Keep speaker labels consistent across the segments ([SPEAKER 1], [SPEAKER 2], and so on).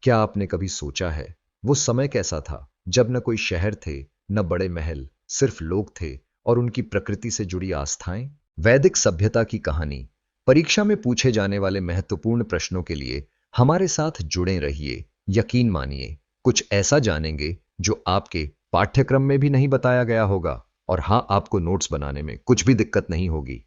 [SPEAKER 1] क्या आपने कभी सोचा है वो समय कैसा था जब न कोई शहर थे, न बड़े महल, सिर्फ लोग थे और उनकी प्रकृति से जुड़ी आस्थाएं। वैदिक सभ्यता की कहानी। परीक्षा में पूछे जाने वाले महत्वपूर्ण प्रश्नों के लिए हमारे साथ जुड़े रहिए। यकीन मानिए, कुछ ऐसा जानेंगे जो आपके पाठ्यक्रम में भी नहीं बताया गया होगा, और हाँ, आपको नोट्स बनाने में कुछ भी दिक्कत नहीं होगी।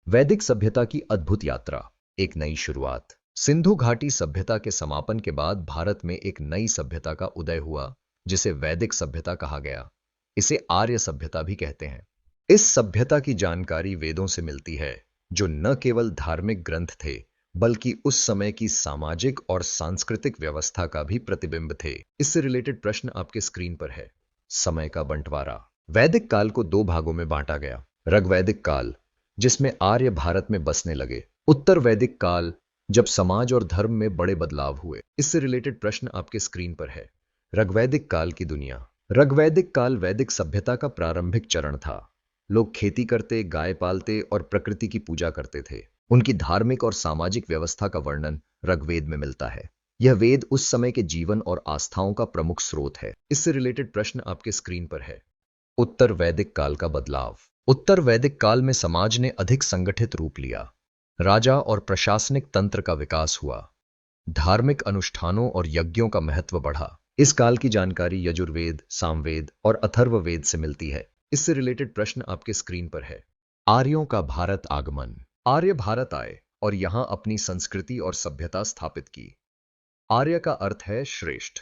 [SPEAKER 1] वैदिक सभ्यता की अद्भुत यात्रा, एक नई शुरुआत। सिंधु घाटी सभ्यता के समापन के बाद भारत में एक नई सभ्यता का उदय हुआ, जिसे वैदिक सभ्यता कहा गया। इसे आर्य सभ्यता भी कहते हैं। इस सभ्यता की जानकारी वेदों से मिलती है, जो न केवल धार्मिक ग्रंथ थे, बल्कि उस समय की सामाजिक और सांस्कृतिक व्यवस्था का भी प्रतिबिंब थे। इससे रिलेटेड प्रश्न आपके स्क्रीन पर है। समय का बंटवारा। वैदिक काल को दो भागों में बांटा गया। ऋग्वैदिक काल, जिसमें आर्य भारत में बसने लगे। उत्तर वैदिक काल, जब समाज और धर्म में बड़े बदलाव हुए। इससे रिलेटेड प्रश्न आपके स्क्रीन पर है। ऋग्वैदिक काल की दुनिया। ऋग्वैदिक काल वैदिक सभ्यता का प्रारंभिक चरण था। लोग खेती करते, गाय पालते और प्रकृति की पूजा करते थे। उनकी धार्मिक और सामाजिक व्यवस्था का वर्णन ऋग्वेद में मिलता है। यह वेद उस समय के जीवन और आस्थाओं का प्रमुख स्रोत है। इससे रिलेटेड प्रश्न आपके स्क्रीन पर है। उत्तर वैदिक काल का बदलाव। उत्तर वैदिक काल में समाज ने अधिक संगठित रूप लिया। राजा और प्रशासनिक तंत्र का विकास हुआ। धार्मिक अनुष्ठानों और यज्ञों का महत्व बढ़ा। इस काल की जानकारी यजुर्वेद, सामवेद और अथर्ववेद से मिलती है। इससे रिलेटेड प्रश्न आपके स्क्रीन पर है। आर्यों का भारत आगमन। आर्य भारत आए और यहां अपनी संस्कृति और सभ्यता स्थापित की। आर्य का अर्थ है श्रेष्ठ।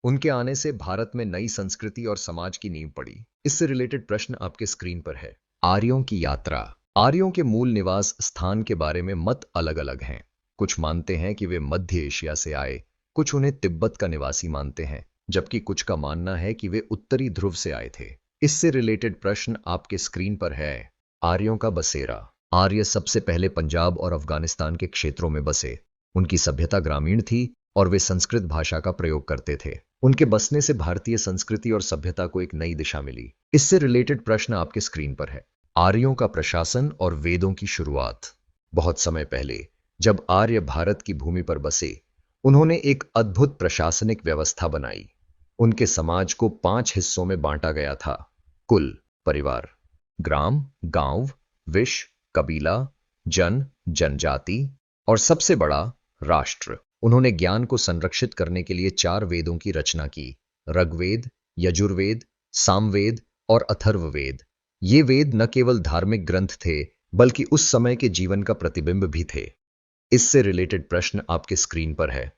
[SPEAKER 1] उनके आने से भारत में नई संस्कृति और समाज की नींव पड़ी। इससे रिलेटेड प्रश्न आपके स्क्रीन पर है। आर्यों की यात्रा। आर्यों के मूल निवास स्थान के बारे में मत अलग अलग हैं। कुछ मानते हैं कि वे मध्य एशिया से आए, कुछ उन्हें तिब्बत का निवासी मानते हैं, जबकि कुछ का मानना है कि वे उत्तरी ध्रुव से आए थे। इससे रिलेटेड प्रश्न आपके स्क्रीन पर है। आर्यों का बसेरा। आर्य सबसे पहले पंजाब और अफगानिस्तान के क्षेत्रों में बसे। उनकी सभ्यता ग्रामीण थी और वे संस्कृत भाषा का प्रयोग करते थे। उनके बसने से भारतीय संस्कृति और सभ्यता को एक नई दिशा मिली। इससे रिलेटेड प्रश्न आपके स्क्रीन पर है। आर्यों का प्रशासन और वेदों की शुरुआत। बहुत समय पहले जब आर्य भारत की भूमि पर बसे, उन्होंने एक अद्भुत प्रशासनिक व्यवस्था बनाई। उनके समाज को 5 हिस्सों में बांटा गया था। कुल, परिवार, ग्राम, गांव, विश, कबीला, जन, जनजाति और सबसे बड़ा राष्ट्र। उन्होंने ज्ञान को संरक्षित करने के लिए 4 वेदों की रचना की। ऋग्वेद, यजुर्वेद, सामवेद और अथर्ववेद। ये वेद न केवल धार्मिक ग्रंथ थे, बल्कि उस समय के जीवन का प्रतिबिंब भी थे। इससे रिलेटेड प्रश्न आपके स्क्रीन पर है।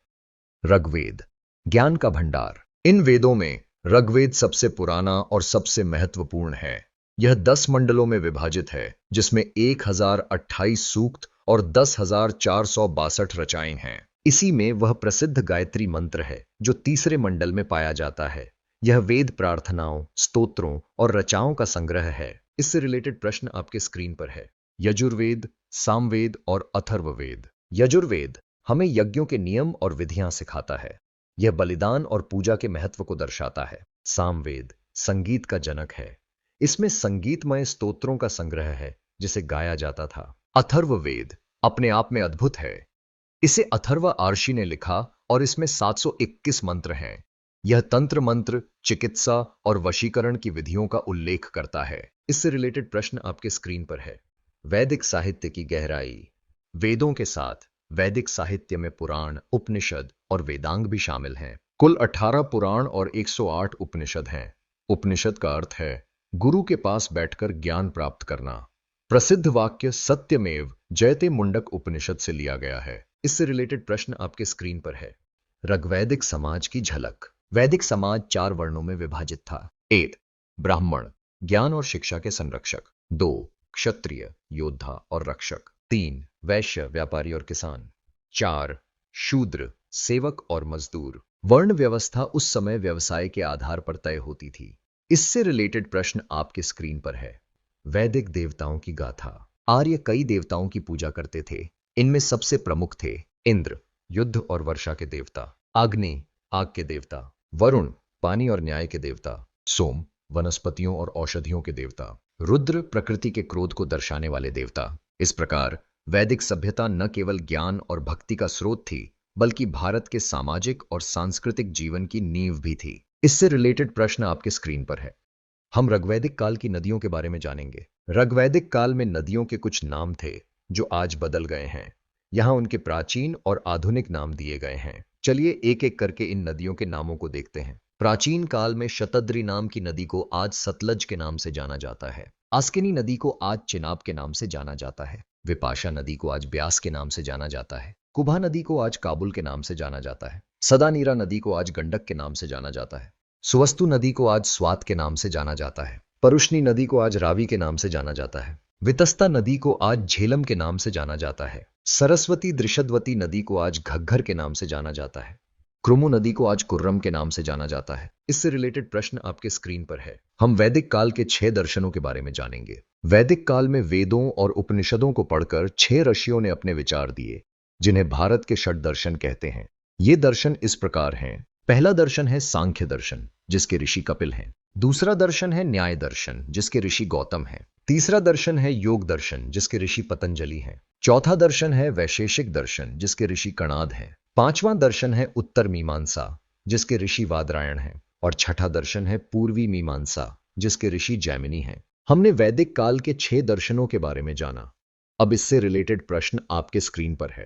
[SPEAKER 1] ऋग्वेद, ज्ञान का भंडार। इन वेदों में ऋग्वेद सबसे पुराना और सबसे महत्वपूर्ण है। यह 10 मंडलों में विभाजित है, जिसमें 1028 सूक्त और 10,462 रचनाएं हैं। इसी में वह प्रसिद्ध गायत्री मंत्र है, जो तीसरे मंडल में पाया जाता है। यह वेद प्रार्थनाओं, स्तोत्रों और रचाओं का संग्रह है। इससे रिलेटेड प्रश्न आपके स्क्रीन पर है। यजुर्वेद, सामवेद और अथर्ववेद। यजुर्वेद हमें यज्ञों के नियम और विधियां सिखाता है। यह बलिदान और पूजा के महत्व को दर्शाता है। सामवेद संगीत का जनक है। इसमें संगीतमय स्तोत्रों का संग्रह है, जिसे गाया जाता था। अथर्ववेद अपने आप में अद्भुत है। इसे अथर्व आर्षि ने लिखा और इसमें 721 मंत्र हैं। यह तंत्र मंत्र, चिकित्सा और वशीकरण की विधियों का उल्लेख करता है। इससे रिलेटेड प्रश्न आपके स्क्रीन पर है। वैदिक साहित्य की गहराई। वेदों के साथ वैदिक साहित्य में पुराण, उपनिषद और वेदांग भी शामिल हैं। कुल 18 पुराण और 108 उपनिषद हैं। उपनिषद का अर्थ है गुरु के पास बैठकर ज्ञान प्राप्त करना। प्रसिद्ध वाक्य सत्यमेव जयते मुंडक उपनिषद से लिया गया है। इससे रिलेटेड प्रश्न आपके स्क्रीन पर है। ऋग्वैदिक समाज की झलक। वैदिक समाज 4 वर्णों में विभाजित था। 1 ब्राह्मण, ज्ञान और शिक्षा के संरक्षक। 2 क्षत्रिय, योद्धा और रक्षक। 3 वैश्य, व्यापारी और किसान। 4 शूद्र, सेवक और मजदूर। वर्ण व्यवस्था उस समय व्यवसाय के आधार पर तय होती थी। इससे रिलेटेड प्रश्न आपके स्क्रीन पर है। वैदिक देवताओं की गाथा। आर्य कई देवताओं की पूजा करते थे। इनमें सबसे प्रमुख थे इंद्र, युद्ध और वर्षा के देवता। अग्नि, आग के देवता। वरुण, पानी और न्याय के देवता। सोम, वनस्पतियों और औषधियों के देवता। रुद्र, प्रकृति के क्रोध को दर्शाने वाले देवता। इस प्रकार वैदिक सभ्यता न केवल ज्ञान और भक्ति का स्रोत थी, बल्कि भारत के सामाजिक और सांस्कृतिक जीवन की नींव भी थी। इससे रिलेटेड प्रश्न आपके स्क्रीन पर है। हम ऋग्वैदिक काल की नदियों के बारे में जानेंगे। ऋग्वैदिक काल में नदियों के कुछ नाम थे जो आज बदल गए हैं। यहाँ उनके प्राचीन और आधुनिक नाम दिए गए हैं। चलिए एक एक करके इन नदियों के नामों को देखते हैं। प्राचीन काल में शतद्री नाम की नदी को आज सतलज के नाम से जाना जाता है। आस्किनी नदी को आज चिनाब के नाम से जाना जाता है। विपाशा नदी को आज ब्यास के नाम से जाना जाता है। कुबा नदी को आज काबुल के नाम से जाना जाता है। सदानीरा नदी को आज गंडक के नाम से जाना जाता है। सुवस्तु नदी को आज स्वात के नाम से जाना जाता है। परुष्णी नदी को आज रावी के नाम से जाना जाता है। वितस्ता नदी को आज झेलम के नाम से जाना जाता है। सरस्वती दृशद्वती नदी को आज घग्घर के नाम से जाना जाता है। क्रुमु नदी को आज कुर्रम के नाम से जाना जाता है। इससे रिलेटेड प्रश्न आपके स्क्रीन पर है। हम वैदिक काल के 6 दर्शनों के बारे में जानेंगे। वैदिक काल में वेदों और उपनिषदों को पढ़कर 6 ऋषियों ने अपने विचार दिए, जिन्हें भारत के षट दर्शन कहते हैं। ये दर्शन इस प्रकार हैं। पहला दर्शन है सांख्य दर्शन, जिसके ऋषि कपिल हैं। दूसरा दर्शन है न्याय दर्शन, जिसके ऋषि गौतम हैं। तीसरा दर्शन है योग दर्शन, जिसके ऋषि पतंजलि हैं। चौथा दर्शन है वैशेषिक दर्शन, जिसके ऋषि कणाद हैं। पांचवां दर्शन है उत्तर मीमांसा, जिसके ऋषि वादरायण हैं। और छठा दर्शन है पूर्वी मीमांसा, जिसके ऋषि जैमिनी हैं। हमने वैदिक काल के 6 दर्शनों के बारे में जाना। अब इससे रिलेटेड प्रश्न आपके स्क्रीन पर है।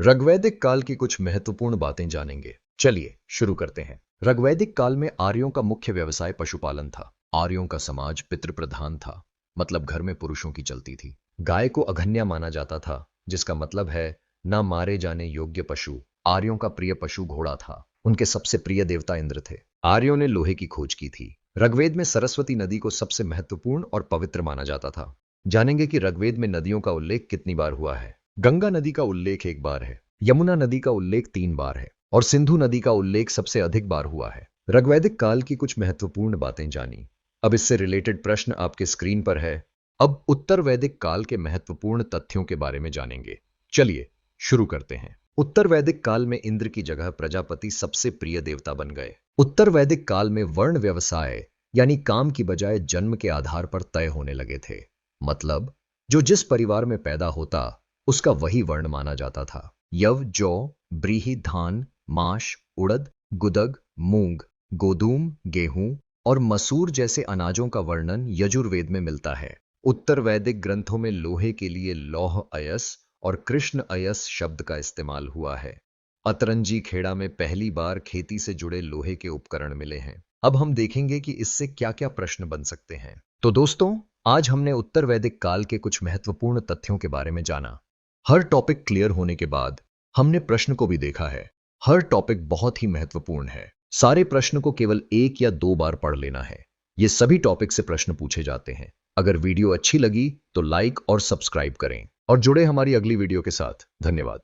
[SPEAKER 1] ऋग्वैदिक काल की कुछ महत्वपूर्ण बातें जानेंगे। चलिए शुरू करते हैं। ऋग्वैदिक काल में आर्यों का मुख्य व्यवसाय पशुपालन था। आर्यों का समाज पितृप्रधान था, मतलब घर में पुरुषों की चलती थी। गाय को अघन्या माना जाता था, जिसका मतलब है ना मारे जाने योग्य पशु। आर्यों का प्रिय पशु घोड़ा था। उनके सबसे प्रिय देवता इंद्र थे। आर्यों ने लोहे की खोज की थी। ऋग्वेद में सरस्वती नदी को सबसे महत्वपूर्ण और पवित्र माना जाता था। जानेंगे कि ऋग्वेद में नदियों का उल्लेख कितनी बार हुआ है। गंगा नदी का उल्लेख 1 बार है। यमुना नदी का उल्लेख 3 बार है और सिंधु नदी का उल्लेख सबसे अधिक बार हुआ है। ऋग्वैदिक काल की कुछ महत्वपूर्ण बातें जानी। अब इससे रिलेटेड प्रश्न आपके स्क्रीन पर है। अब उत्तर वैदिक काल के महत्वपूर्ण तथ्यों के बारे में जानेंगे। चलिए शुरू करते हैं। उत्तर वैदिक काल में इंद्र की जगह प्रजापति सबसे प्रिय देवता बन गए। उत्तर वैदिक काल में वर्ण व्यवसाय यानी काम की बजाय जन्म के आधार पर तय होने लगे थे। मतलब जो जिस परिवार में पैदा होता उसका वही वर्ण माना जाता था। यव, जौ, ब्रीही, धान, माश, उड़द, गुदग, मूंग, गोधूम, गेहूं और मसूर जैसे अनाजों का वर्णन यजुर्वेद में मिलता है। उत्तर वैदिक ग्रंथों में लोहे के लिए लौह अयस और कृष्ण अयस शब्द का इस्तेमाल हुआ है। अतरंजी खेड़ा में पहली बार खेती से जुड़े लोहे के उपकरण मिले हैं। अब हम देखेंगे कि इससे क्या क्या प्रश्न बन सकते हैं। तो दोस्तों, आज हमने उत्तर वैदिक काल के कुछ महत्वपूर्ण तथ्यों के बारे में जाना। हर टॉपिक क्लियर होने के बाद हमने प्रश्न को भी देखा है। हर टॉपिक बहुत ही महत्वपूर्ण है। सारे प्रश्न को केवल 1 या 2 बार पढ़ लेना है। ये सभी टॉपिक से प्रश्न पूछे जाते हैं। अगर वीडियो अच्छी लगी तो लाइक और सब्सक्राइब करें और जुड़े हमारी अगली वीडियो के साथ। धन्यवाद।